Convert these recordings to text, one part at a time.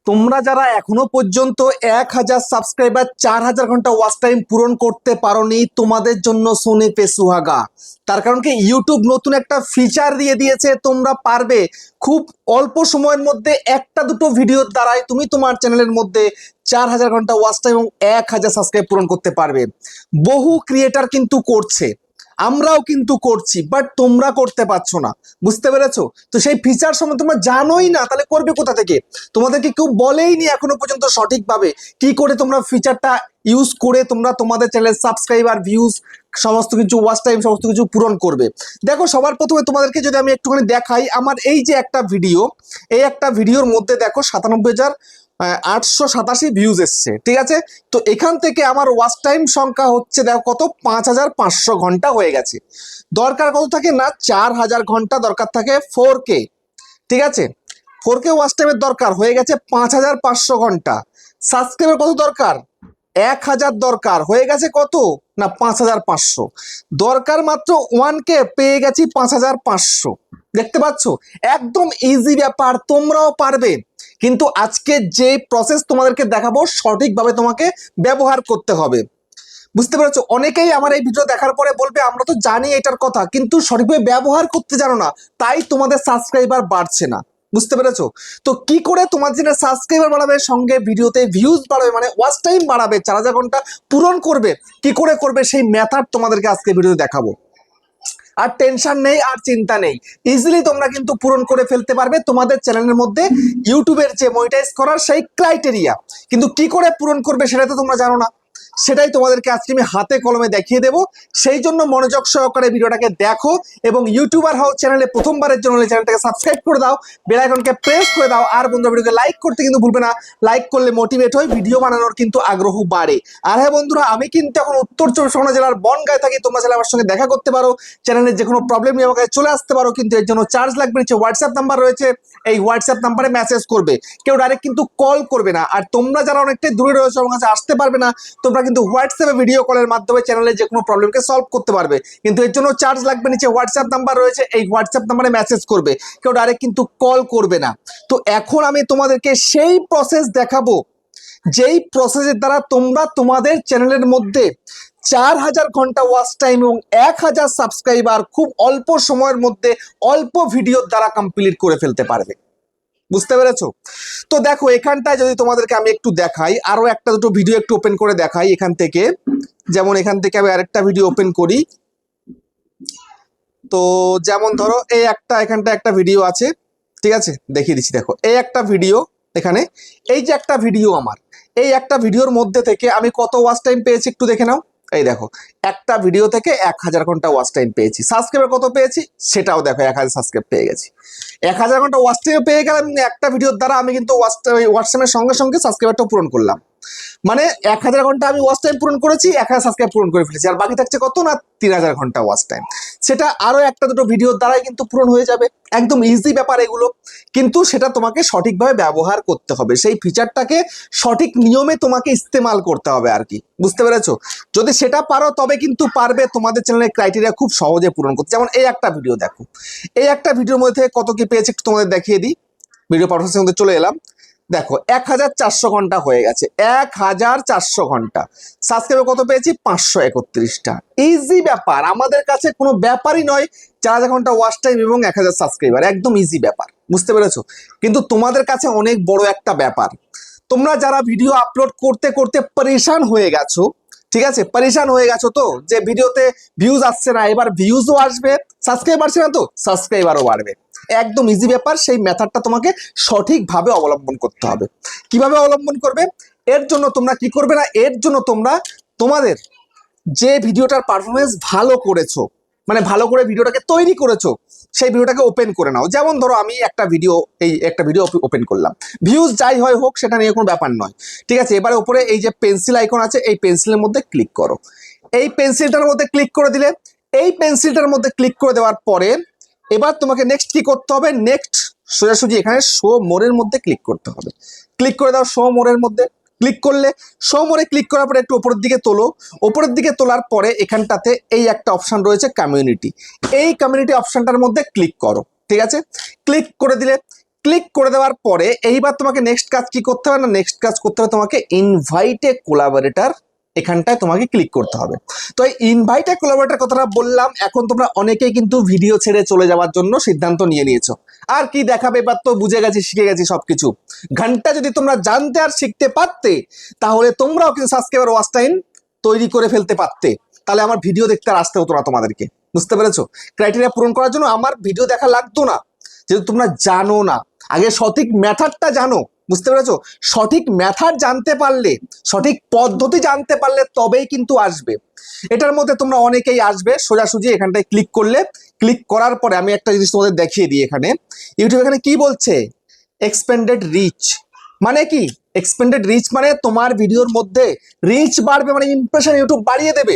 তোমরা যারা এখনো পর্যন্ত 1000 সাবস্ক্রাইবার 4000 ঘন্টা ওয়াচ টাইম পূরণ করতে পারোনি, তোমাদের জন্য সোনে পে সুহাগা। তার কারণ কি, ইউটিউব নতুন একটা ফিচার দিয়ে দিয়েছে। তোমরা পারবে খুব অল্প সময়ের মধ্যে একটা দুটো ভিডিওর দ্বারাই তুমি তোমার চ্যানেলের মধ্যে 4000 ঘন্টা ওয়াচ টাইম এবং 1000 সাবস্ক্রাইব পূরণ করতে পারবে। বহু ক্রিয়েটার কিন্তু করছে, আমরাও কিন্তু করছি, বাট তোমরা করতে পারছো না। বুঝতে পেরেছো? তো সেই ফিচার সম্বন্ধে তোমরা জানোই না, তাহলে করবে কোথা থেকে? তোমাদেরকে কেউ বলেইনি এখনো পর্যন্ত সঠিকভাবে কি করে তোমরা ফিচারটা ইউজ করে তোমরা তোমাদের চ্যানেলের সাবস্ক্রাইবার, ভিউজ, সমস্ত কিছু, ওয়াচ টাইম সমস্ত কিছু পূরণ করবে। দেখো, সবার প্রথমে তোমাদেরকে যদি আমি একটুখানি দেখাই, আমার এই যে একটা ভিডিও, এই একটা ভিডিওর মধ্যে দেখো 97,887 ভিউজ এসছে, ঠিক আছে? তো এখান থেকে আমার ওয়াচ টাইম সংখ্যা হচ্ছে, দেখো কত, 5500 ঘন্টা হয়ে গেছে। দরকার কত থাকে না, 4000 ঘন্টা দরকার থাকে 4K, ঠিক আছে? 4K ওয়াচ টাইমের দরকার হয়ে গেছে 5500 ঘন্টা। সাবস্ক্রাইবার কত দরকার? 1000 দরকার হয়ে গেছে কত না 5500। দরকার মাত্র 1K, পেয়ে গেছি 5500। দেখতে পাচ্ছ? একদম ইজি ব্যাপার, তোমরাও পারবে। কিন্তু আজকে যে প্রসেস তোমাদেরকে দেখাবো, সঠিকভাবে তোমাকে ব্যবহার করতে হবে। বুঝতে পেরেছো? অনেকেই আমার এই ভিডিও দেখার পরে বলবে আমরা তো জানি এটার কথা, কিন্তু সঠিকভাবে ব্যবহার করতে জানো না, তাই তোমাদের সাবস্ক্রাইবার বাড়ছে না। বুঝতে পেরেছো? তো কি করে তোমার জন্য সাবস্ক্রাইবার বাড়াবে, সঙ্গে ভিডিওতে ভিউজ বাড়াবে, মানে ওয়াচ টাইম বাড়াবে, 4000 ঘন্টা পূরণ করবে, কি করে করবে সেই মেথড তোমাদেরকে আজকে ভিডিওতে দেখাবো। আর টেনশন নেই, আর চিন্তা নেই, ইজিলি তোমরা কিন্তু পূরণ করে ফেলতে পারবে তোমাদের চ্যানেলের মধ্যে ইউটিউবের যে মনিটাইজ করার সেই ক্রাইটেরিয়া। কিন্তু কি করে পূরণ করবে সেটা তো তোমরা জানো না, সেটাই তোমাদেরকে আজকে আমি হাতে কলমে দেখিয়ে দেবো। সেই জন্য মনোযোগ সহকারে ভিডিওটাকে দেখো এবং ইউটিউবার হও চ্যানেলে প্রথমবারের জন্য চ্যানেলটাকে সাবস্ক্রাইব করে দাও, বেল আইকনকে প্রেস করে দাও। আর বন্ধুরা, ভিডিওকে লাইক করতে কিন্তু ভুলবে না, লাইক করলে মোটিভেট হয়, ভিডিও বানানোর কিন্তু আগ্রহ বাড়ে। আর হ্যাঁ বন্ধুরা, আমি কিন্তু এখন উত্তর চব্বিশ পরগনা জেলার বনগাঁয় থাকি। তোমরা চাইলে আমার সঙ্গে দেখা করতে পারো, চ্যানেলের যে কোনো প্রবলেম নিয়ে আমার কাছে চলে আসতে পারো, কিন্তু এর জন্য চার্জ লাগবে। নিচে হোয়াটসঅ্যাপ নাম্বার রয়েছে, এই হোয়াটসঅ্যাপ নাম্বারে মেসেজ করবে, কেউ ডাইরেক্ট কিন্তু কল করবে না। আর তোমরা যারা অনেকটাই দূরে রয়েছে, আমার কাছে আসতে পারবে না, তোমরা কিন্তু হোয়াটসঅ্যাপে ভিডিও কলের মাধ্যমে চ্যানেলে যে কোনো প্রবলেমকে সলভ করতে পারবে, কিন্তু এর জন্য চার্জ লাগবে। নিচে হোয়াটসঅ্যাপ নাম্বার রয়েছে, এই হোয়াটসঅ্যাপ নাম্বারে মেসেজ করবে, কেউ ডাইরেক্ট কিন্তু কল করবে না। তো এখন আমি তোমাদেরকে সেই প্রসেস দেখাবো, যেই প্রসেসের দ্বারা তোমরা তোমাদের চ্যানেলের মধ্যে 4000 ঘন্টা ওয়াচ টাইম এবং 1000 সাবস্ক্রাইবার খুব অল্প সময়ের মধ্যে অল্প ভিডিওর দ্বারা কমপ্লিট করে ফেলতে পারবে। বুঝতে পেরেছো? তো দেখো, এখানটায় যদি তোমাদেরকে আমি একটু দেখাই, আরো একটা দুটো ভিডিও একটু ওপেন করে দেখাই এখান থেকে। যেমন এখান থেকে আমি আরেকটা ভিডিও ওপেন করি। তো যেমন ধরো এই একটা, এখানটা একটা ভিডিও আছে, ঠিক আছে? দেখিয়ে দিচ্ছি। দেখো, এই একটা ভিডিও, এখানে এই যে একটা ভিডিও, আমার এই একটা ভিডিওর মধ্যে থেকে আমি কত ওয়াচ টাইম পেয়েছি একটু দেখে নাও। এই দেখো, একটা ভিডিও থেকে 1000 ঘন্টা ওয়াচ টাইম পেয়েছি। সাবস্ক্রাইবার কত পেয়েছি সেটাও দেখো, 1000 সাবস্ক্রাইব পেয়ে গেছি। 1000 ঘন্টা ওয়াচ টাইম পেয়ে গেলাম একটা ভিডিওর দ্বারা। আমি কিন্তু ওয়াচ টাইমের সঙ্গে সঙ্গে সাবস্ক্রাইবারটাও পূরণ করলাম। মানে 1000 ঘন্টা আমি ওয়াচ টাইম পূরণ করেছি, 1000 সাবস্ক্রাইব পূরণ করে ফেলেছি। আর বাকি থাকছে কত না 3000 ঘন্টা ওয়াচ টাইম। সেটা আরো একটা দুটো ভিডিওর দ্বারাই কিন্তু পূরণ হয়ে যাবে। একদম ইজি ব্যাপার এগুলো, কিন্তু সেটা তোমাকে সঠিকভাবে ব্যবহার করতে হবে, সেই ফিচারটাকে সঠিক নিয়মে তোমাকে ইস্তেমাল করতে হবে আর কি। বুঝতে পেরেছো? যদি সেটা পারো তবে কিন্তু পারবে তোমাদের চ্যানেলের ক্রাইটেরিয়া খুব সহজে পূরণ করতে। যেমন এই একটা ভিডিও দেখো, এই একটা ভিডিওর মধ্যে কত কি পেয়েছে একটু তোমাদের দেখিয়ে দিই। ভিডিও পারফরমেন্সের মধ্যে চলে এলাম। দেখো, 1400 ঘন্টা হয়ে গেছে, 1400 ঘন্টা। সাবস্ক্রাইবার কত পেয়েছি? 531টা। ইজি ব্যাপার, আমাদের কাছে কোনো ব্যাপারই নয়। 4000 ঘন্টা ওয়াচ টাইম এবং 1000 সাবস্ক্রাইবার, একদম ইজি ব্যাপার। বুঝতে পেরেছো? কিন্তু তোমাদের কাছে অনেক বড় একটা ব্যাপার, তোমরা যারা ভিডিও আপলোড করতে করতে পরেশান হয়ে গেছো, ঠিক আছে? পরেশান হয়ে গেছো তো, যে ভিডিওতে ভিউজ আসছে না, এবার ভিউজও আসবে, সাবস্ক্রাইব বাড়ছে না তো সাবস্ক্রাইবারও বাড়বে। একদম ইজি ব্যাপার, সেই মেথডটা তোমাকে সঠিকভাবে অবলম্বন করতে হবে। কিভাবে অবলম্বন করবে? এর জন্য তোমরা কি করবে না, এর জন্য তোমরা তোমাদের যে ভিডিওটার পারফরমেন্স ভালো করেছো, মানে ভালো করে ভিডিওটাকে তৈরি করেছো, সেই ভিডিওটাকে ওপেন করে নাও। যেমন ধরো আমি একটা ভিডিও, এই একটা ভিডিও ওপেন করলাম, ভিউজ যাই হয় হোক সেটা নিয়ে কোনো ব্যাপার নয়, ঠিক আছে? এবারে উপরে এই যে পেন্সিল আইকন আছে, এই পেন্সিলের মধ্যে ক্লিক করো। এই পেন্সিলটার মধ্যে ক্লিক করে দিলে, এই পেন্সিলটার মধ্যে ক্লিক করে দেওয়ার পরে এবার তোমাকে নেক্সট কি করতে হবে, নেক্সট সোজাসুজি এখানে শো মোরের মধ্যে ক্লিক করতে হবে। ক্লিক করে দাও শো মোরের মধ্যে। ক্লিক করলে শো মোরে ক্লিক করার পরে একটু উপরের দিকে তোলো। উপরের দিকে তোলার পরে এখানটাতে এই একটা অপশন রয়েছে কমিউনিটি, এই কমিউনিটি অপশনটার মধ্যে ক্লিক করো, ঠিক আছে? ক্লিক করে দিলে, ক্লিক করে দেওয়ার পরে এইবার তোমাকে নেক্সট কাজ কি করতে হবে না, নেক্সট কাজ করতে হবে তোমাকে ইনভাইট এ কোলাবোরেটর, এখানটায় তোমাকে ক্লিক করতে হবে। তো এই ইনভাইট এ কোলাবোরেটর কথাটা বললাম, এখন তোমরা অনেকেই কিন্তু ভিডিও ছেড়ে চলে যাওয়ার জন্য সিদ্ধান্ত নিয়ে নিয়েছো। আর কি দেখাবে, এবার তো বুঝে গেছি, শিখে গেছি সবকিছু। ঘন্টা যদি তোমরা জানতে আর শিখতে পারতে, তাহলে তোমরাও কিন্তু সাবস্ক্রাইবার ওয়াচ টাইম তৈরি করে ফেলতে পারতে, তাহলে আমার ভিডিও দেখতে আর আসতে হতো না তোমাদেরকে। বুঝতে পেরেছো? ক্রাইটেরিয়া পূরণ করার জন্য আমার ভিডিও দেখা লাগতো না, যেহেতু তোমরা জানো না। আগে সঠিক মেথডটা জানো, বুঝতে পেরেছো? সঠিক মেথড জানতে পারলে, সঠিক পদ্ধতি জানতে পারলে তবেই কিন্তু আসবে। এটার মধ্যে তোমরা অনেকেই আসবে সোজাসুজি এখানটায় ক্লিক করলে। ক্লিক করার পরে আমি একটা জিনিস তোমাদের দেখিয়ে দিই। এখানে ইউটিউব এখানে কি বলছে, এক্সপেন্ডেড রিচ মানে কি? এক্সপেন্ডেড রিচ মানে তোমার ভিডিওর মধ্যে রিচ বাড়বে, মানে ইমপ্রেশন ইউটিউব বাড়িয়ে দেবে।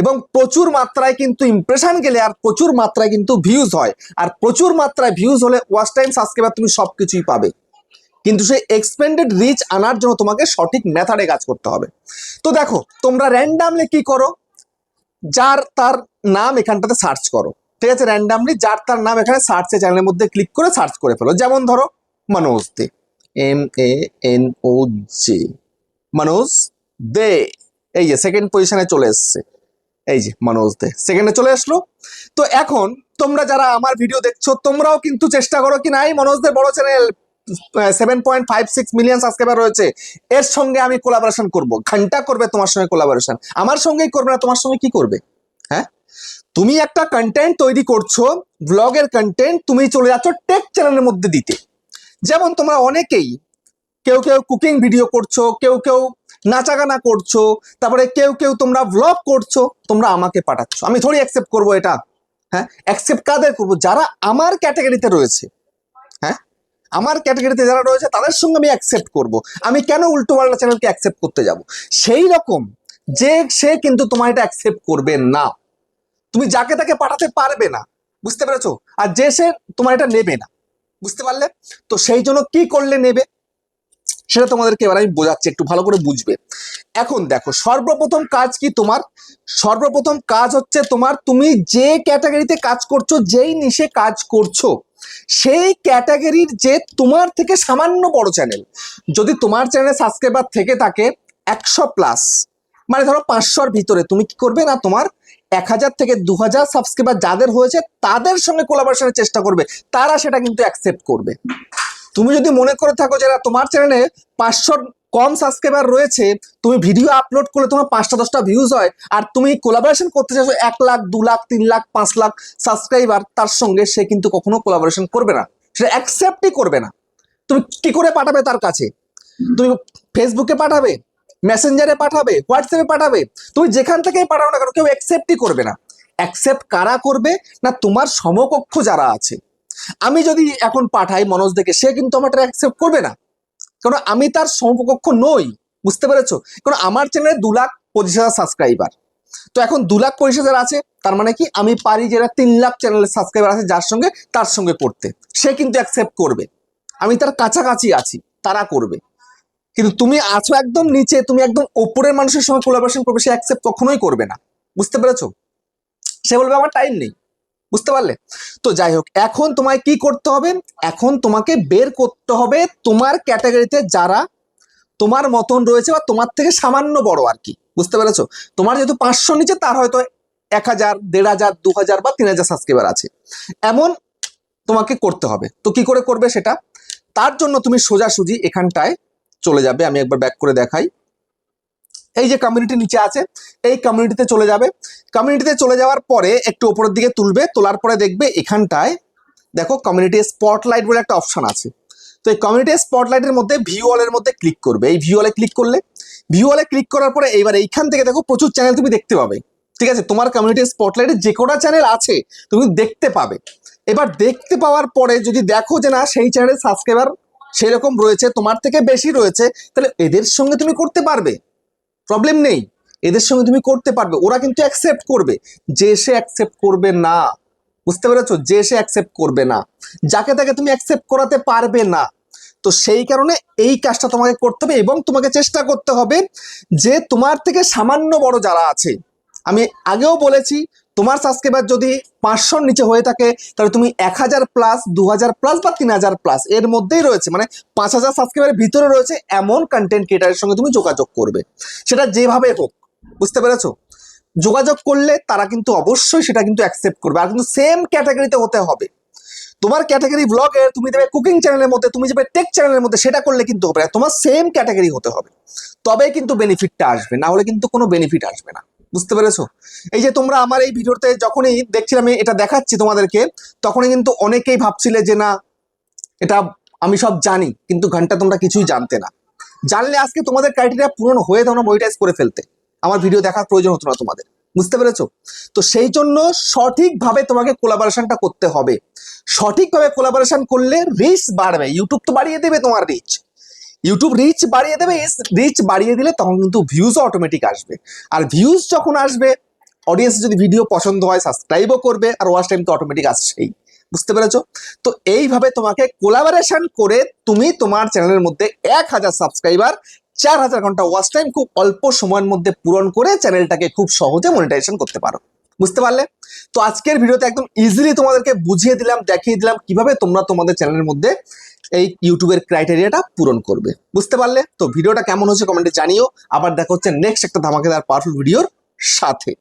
এবং প্রচুর মাত্রায় কিন্তু ইমপ্রেশন গেলে আর প্রচুর মাত্রায় কিন্তু ভিউজ হয়, আর প্রচুর মাত্রায় ভিউজ হলে ওয়াচ টাইম, সাবস্ক্রাইবার তুমি সবকিছুই পাবে। কিন্তু সেই এক্সপেন্ডেড রিচ আনার জন্য তোমাকে সঠিক মেথডে কাজ করতে হবে। তো দেখো, তোমরা র্যান্ডামলি কি করো, যার তার নাম এখানটাতে সার্চ করো। ঠিক আছে, র্যান্ডামলি যার তার নাম এখানে সার্চে চ্যানেলের মধ্যে ক্লিক করে সার্চ করে ফেলো। যেমন ধরো মনোজ দে, MANOJ, মনোজ দে, এই যে সেকেন্ড পজিশনে চলে এসছে, এই যে মনোজ দে সেকেন্ডে চলে আসলো। তো এখন তোমরা যারা আমার ভিডিও দেখছো, তোমরাও কিন্তু চেষ্টা করো কি না, এই মনোজ দে বড় চ্যানেল, 7.56 মিলিয়ন সাবস্ক্রাইবার রয়েছে, এর সঙ্গে আমি কোলাবোরেশন করব। ঘন্টা করবে তোমার সঙ্গে কোলাবোরেশন, আমার সঙ্গেই করবে না, তোমার সঙ্গে কি করবে? হ্যাঁ, তুমি একটা কন্টেন্ট তৈরি করছো, ব্লগের কন্টেন্ট, তুমি চলে যাচ্ছ টেক চ্যানেলের মধ্যে দিতে। যেমন তোমরা অনেকেই, কেউ কেউ কুকিং ভিডিও করছো, কেউ কেউ নাচা গানা করছো, তারপরে কেউ কেউ তোমরা ব্লগ করছো, তোমরা আমাকে পাঠাচ্ছ। আমি থোড়ি অ্যাকসেপ্ট করবো এটা? হ্যাঁ, অ্যাকসেপ্ট কাদের করবো? যারা আমার ক্যাটাগরিতে রয়েছে। হ্যাঁ, আমার ক্যাটাগরিতে যারা রয়েছে তাদের সঙ্গে আমি অ্যাকসেপ্ট করব। আমি কেন উল্টো পাল্টা চ্যানেলকে অ্যাকসেপ্ট করতে যাব? সেই রকম যে সে কিন্তু তোমার এটা অ্যাকসেপ্ট করবে না, তুমি যাকে তাকে পাঠাতে পারবে না। বুঝতে পেরেছো? আর যে সে তোমার এটা নেবে না, বুঝতে পারলে? তো সেই জন্য কি করলে নেবে সেটা তোমাদেরকে এবার আমি বোঝাচ্ছি, একটু ভালো করে বুঝবে। এখন দেখো, সর্বপ্রথম কাজ কি তোমার? সর্বপ্রথম কাজ হচ্ছে তোমার, তুমি যে ক্যাটাগরিতে কাজ করছো, যেই নিশে কাজ করছো, সেই ক্যাটাগরির যে তোমার থেকে সামান্য বড় চ্যানেল, যদি তোমার চ্যানেলে সাবস্ক্রাইবার থেকে থাকে 100+, মানে ধরো 500-র ভিতরে, তুমি কি করবে না, তোমার 1000 থেকে 2000 সাবস্ক্রাইবার যাদের হয়েছে তাদের সঙ্গে কোলাবোরেশনের চেষ্টা করবে, তারা সেটা কিন্তু অ্যাকসেপ্ট করবে। তুমি যদি মনে করে থাকো যে তোমার চ্যানেলে 500 কম সাবস্ক্রাইবার রয়েছে, তুমি ভিডিও আপলোড করলে তোমার 5টা-10টা ভিউজ হয়, আর তুমি কোলাবোরেশন করতে চাইছো 1 লাখ, 2 লাখ, 3 লাখ, 5 লাখ সাবস্ক্রাইবার, তার সঙ্গে সে কিন্তু কখনো কোলাবোরেশন করবে না, সেটা অ্যাকসেপ্টই করবে না। তুমি কি করে পাঠাবে তার কাছে? তুমি ফেসবুকে পাঠাবে, মেসেঞ্জারে পাঠাবে, হোয়াটসঅ্যাপে পাঠাবে, তুমি যেখান থেকেই পাঠাও না কেন, কেউ অ্যাকসেপ্টই করবে না। অ্যাকসেপ্ট কারা করবে না, তোমার সমকক্ষ যারা আছে। আমি যদি এখন পাঠাই মনোজ দেখে, সে কিন্তু আমার অ্যাকসেপ্ট করবে না, কারণ আমি তার সমকক্ষ নই। বুঝতে পেরেছো? কারণ আমার চ্যানেলে 2,25,000 সাবস্ক্রাইবার। তো এখন 2,25,000 আছে, তার মানে কি আমি পারি যেটা 3 লাখ চ্যানেলের সাবস্ক্রাইবার আছে যার সঙ্গে, তার সঙ্গে করতে, সে কিন্তু অ্যাকসেপ্ট করবে। আমি তার কাছাকাছি আছি, তারা করবে। কিন্তু তুমি আছো একদম নিচে, তুমি একদম ওপরের মানুষের সঙ্গে কোলাবোরেশন করবে, সে অ্যাকসেপ্ট কখনোই করবে না। বুঝতে পেরেছো? সে বলবে আমার টাইম নেই। বুঝতে পারলে? তো যাই হোক, এখন তোমায় কি করতে হবে? এখন তোমাকে বের করতে হবে তোমার ক্যাটাগরিতে যারা তোমার মতন রয়েছে বা তোমার থেকে সামান্য বড় আর কি। বুঝতে পেরেছো? তোমার যেহেতু 500 নিচে, তার হয়তো 1000, 1500, 2000 বা 3000 সাবস্ক্রাইবার আছে, এমন তোমাকে করতে হবে। তো কি করে করবে সেটা? তার জন্য তুমি সোজাসুজি এখানটায় চলে যাবে। আমি একবার ব্যাক করে দেখাই। এই যে কমিউনিটি নিচে আছে, এই কমিউনিটিতে চলে যাবে। কমিউনিটিতে চলে যাওয়ার পরে একটু উপরের দিকে তুলবে, তোলার পরে দেখবে এখানটায় দেখো কমিউনিটি স্পটলাইট বলে একটা অপশন আছে। তো এই কমিউনিটি স্পটলাইটের মধ্যে ভিউ অলের মধ্যে ক্লিক করবে। এই ভিউ অলে ক্লিক করলে, ভিউ অলে ক্লিক করার পরে এইবার এইখান থেকে দেখো প্রচুর চ্যানেল তুমি দেখতে পাবে। ঠিক আছে, তোমার কমিউনিটি স্পটলাইটে যে কটা চ্যানেল আছে তুমি দেখতে পাবে। এবার দেখতে পাওয়ার পরে যদি দেখো যে না, সেই চ্যানেলের সাবস্ক্রাইবার সেরকম রয়েছে, তোমার থেকে বেশি রয়েছে, তাহলে এদের সঙ্গে তুমি করতে পারবে, প্রবলেম নেই, এদের সঙ্গে তুমি করতে পারবে। ওরা কিন্তু অ্যাকসেপ্ট করবে, যে সে অ্যাকসেপ্ট করবে না। বুঝতে পেরেছো? যে সে অ্যাকসেপ্ট করবে না, যাকে তাকে তুমি অ্যাকসেপ্ট করাতে পারবে না। তো সেই কারণে এই কাজটা তোমাকে করতে হবে, এবং তোমাকে চেষ্টা করতে হবে যে তোমার থেকে সামান্য বড় যারা আছে, আমি আগেও বলেছি, তোমার সাবস্ক্রাইবার যদি 500 নিচে হয়ে থাকে তাহলে তুমি 1000 প্লাস, 2000 প্লাস বা 3000 প্লাস এর মধ্যেই রয়েছে, মানে 5000 সাবস্ক্রাইবারের ভিতরে রয়েছে এমন কন্টেন্ট ক্রিয়েটারের সঙ্গে তুমি যোগাযোগ করবে, সেটা যেভাবে হোক। বুঝতে পেরেছো? যোগাযোগ করলে তারা কিন্তু অবশ্যই সেটা কিন্তু অ্যাকসেপ্ট করবে, আর কিন্তু সেম ক্যাটাগরিতে হতে হবে। তোমার ক্যাটাগরি ব্লগের তুমি দেবে কুকিং চ্যানেলের মধ্যে, তুমি যাবে টেক চ্যানেলের মধ্যে, সেটা করলে কিন্তু হবে না। তোমার সেম ক্যাটাগরি হতে হবে, তবে কিন্তু বেনিফিটটা আসবে, না হলে কিন্তু কোনো বেনিফিট আসবে না। বুঝতে পেরেছো? এই যে তোমরা আমার এই ভিডিওতে যখনই দেখছিলাম আমি এটা দেখাচ্ছি তোমাদেরকে, তখনই কিন্তু অনেকেই ভাবছিলে যে না এটা আমি সব জানি, কিন্তু ঘন্টা তোমরা কিছুই জানতে না। জানলে আজকে তোমাদের ক্রাইটেরিয়া পূরণ হয়ে তোমরা মনিটাইজ করে ফেলতে, আমার ভিডিও দেখার প্রয়োজন হতো না তোমাদের। বুঝতে পেরেছো? তো সেই জন্য সঠিকভাবে তোমাকে কোলাবোরেশনটা করতে হবে। সঠিকভাবে কোলাবোরেশন করলে রিচ বাড়বে, ইউটিউব তো বাড়িয়ে দেবে তোমার রিচ, ইউটিউব রিচ বাড়িয়ে দেবে। রিচ বাড়িয়ে দিলে তখন কিন্তু ভিউজও অটোমেটিক আসবে, আর ভিউজ যখন আসবে অডিয়েন্স যদি ভিডিও পছন্দ হয় সাবস্ক্রাইবও করবে, আর ওয়াচ টাইম তো অটোমেটিক আসছেই। বুঝতে পেরেছো? তো এইভাবে তোমাকে কোলাবোরেশন করে তুমি তোমার চ্যানেলের মধ্যে 1000 সাবস্ক্রাইবার, 4000 ঘন্টা ওয়াচ টাইম খুব অল্প সময়ের মধ্যে পূরণ করে চ্যানেলটাকে খুব সহজে মনিটাইজেশন করতে পারো। বুঝতে পারলে? তো আজকের ভিডিওতে একদম ইজিলি তোমাদেরকে বুঝিয়ে দিলাম, দেখিয়ে দিলাম কিভাবে তোমরা তোমাদের চ্যানেলের মধ্যে এই ইউটিউবের ক্রাইটেরিয়াটা পূরণ করবে। বুঝতে পারলে? তো ভিডিওটা কেমন হচ্ছে কমেন্টে জানিও। আবার দেখা হচ্ছে নেক্সট একটা ধামাকেদার পাওয়ারফুল ভিডিওর সাথে।